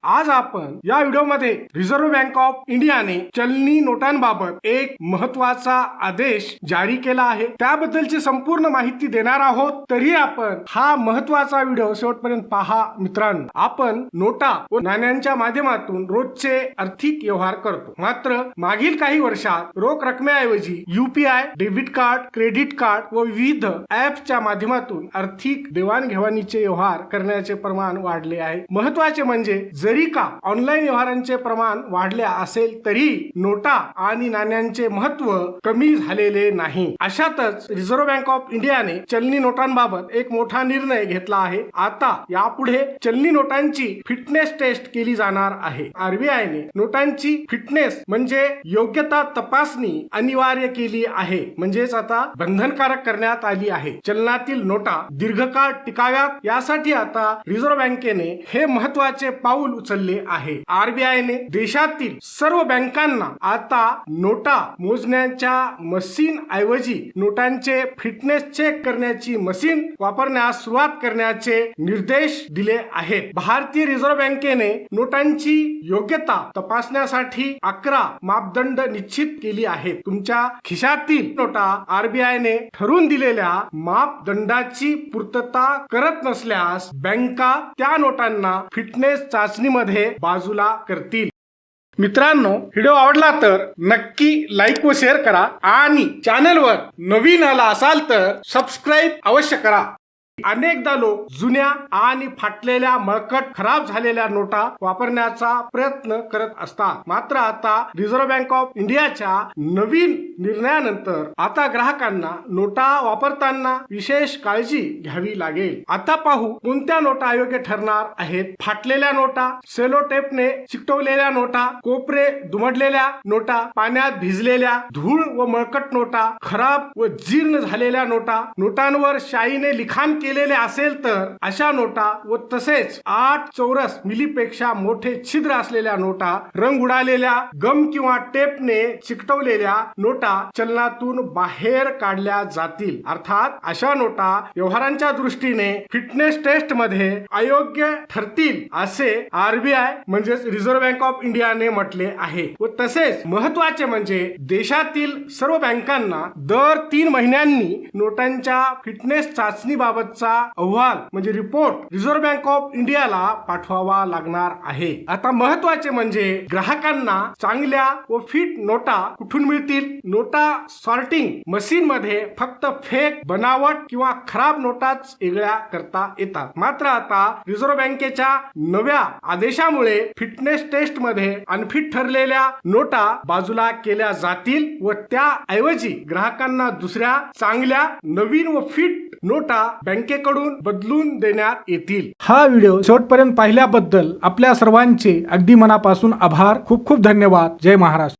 आज आपण या व्हिडिओमध्ये रिझर्व्ह बँक ऑफ इंडियाने चलनी नोटांबाबत एक महत्त्वाचा आदेश जारी केला आहे, त्याबद्दलची संपूर्ण माहिती देणार आहोत। तरी आपण हा महत्त्वाचा व्हिडिओ शेवटपर्यंत पहा मित्रांनो। आपण नोटा व नाण्यांच्या माध्यमातून रोजचे आर्थिक व्यवहार करतो, मात्र मागील काही वर्षात रोख रकमेऐवजी UPI, debit card, credit card व विविध ॲप्सच्या माध्यमातून आर्थिक देवाणघेवाणीचे व्यवहार करण्याचे प्रमाण वाढले आहे। महत्त्वाचे म्हणजे जरी का ऑनलाईन व्यवहारांचे प्रमाण वाढले असेल तरी नोटा आणि नाण्यांचे महत्त्व कमी झालेले नाही। अशातच रिझर्व्ह बँक ऑफ इंडियाने चलनी नोटांबाबत एक मोठा निर्णय घेतला आहे। आता यापुढे चलनी नोटांची फिटनेस टेस्ट केली जाणार आहे। आरबीआयने नोटांची फिटनेस म्हणजे योग्यता तपासणी अनिवार्य केली आहे, म्हणजेच आता बंधनकारक करण्यात आली आहे। चलनातील नोटा दीर्घकाळ टिकाव्यात यासाठी आता रिझर्व्ह बँकेने हे महत्त्वाचे पाऊल उचलले आहे। आरबीआयने देशातील सर्व बँकांना आता नोटा मोजण्याच्या मशीन ऐवजी नोटांचे फिटनेस चेक करण्याची मशीन वापरण्यास सुरुवात करण्याचे निर्देश दिले आहेत। भारतीय रिझर्व्ह बँकेने नोटांची योग्यता तपासण्यासाठी 11 मापदंड निश्चित केली आहेत। तुमच्या खिशातील नोटा आरबीआयने ठरवून दिलेल्या मापदंडाची पूर्तता करत नसल्यास बँका त्या नोटांना फिटनेस चाचणीमध्ये बाजूला करतील। मित्रांनो, व्हिडिओ आवडला तर नक्की लाईक व शेअर करा आणि चॅनलवर नवीन आला असाल तर सबस्क्राईब अवश्य करा। अनेकदा लोक जुन्या आणि फाटलेल्या, मळकट, खराब झालेल्या नोटा वापरण्याचा प्रयत्न करत असतात, मात्र आता रिझर्व्ह बँक ऑफ इंडियाच्या नवीन निर्णयानंतर आता ग्राहकांना नोटा वापरताना विशेष काळजी घ्यावी लागेल। आता पाहू कोणत्या नोटा अयोग्य ठरणार आहेत। फाटलेल्या नोटा, सेलो टेपने चिकटवलेल्या नोटा, कोपरे दुमडलेल्या नोटा, पाण्यात भिजलेल्या, धूळ व मळकट नोटा, खराब व जीर्ण झालेल्या नोटा, नोटांवर शाईने लिखाण केलेले असेल तर अशा नोटा व तसेच 8 चौरस मिलीपेक्षा मोठे छिद्र असलेल्या नोटा, रंग उडालेल्या, गम किंवा टेपने चिकटवलेल्या नोटा चलनातून बाहेर काढल्या जातील। अर्थात अशा नोटा व्यवहारांच्या दृष्टीने फिटनेस टेस्ट मध्ये अयोग्य ठरतील असे आरबीआय म्हणजेच रिझर्व्ह बँक ऑफ इंडियाने म्हटले आहे। व तसेच महत्त्वाचे म्हणजे देशातील सर्व बँकांना दर 3 महिन्यांनी नोटांच्या फिटनेस चाचणीबाबत अहवाल म्हणजे रिपोर्ट रिझर्व्ह बँक ऑफ इंडियाला पाठवावा लागणार आहे। आता महत्त्वाचे म्हणजे ग्राहकांना चांगल्या व फिट नोटा कुठून मिळतील। नोटा सॉर्टिंग मशीन मध्ये फक्त फेक, बनावट किंवा खराब नोटाच वेगळ्या करता येतात, मात्र आता रिझर्व्ह बँकेच्या नव्या आदेशामुळे फिटनेस टेस्ट मध्ये अनफिट ठरलेल्या नोटा बाजूला केल्या जातील व त्याऐवजी ग्राहकांना दुसऱ्या चांगल्या, नवीन व फिट नोटा बँकेकडून बदलून देण्यात येतील। हा व्हिडिओ शेवटपर्यंत पाहिल्याबद्दल आपल्या सर्वांचे अगदी मनापासून आभार। खूप खूप धन्यवाद। जय महाराष्ट्र।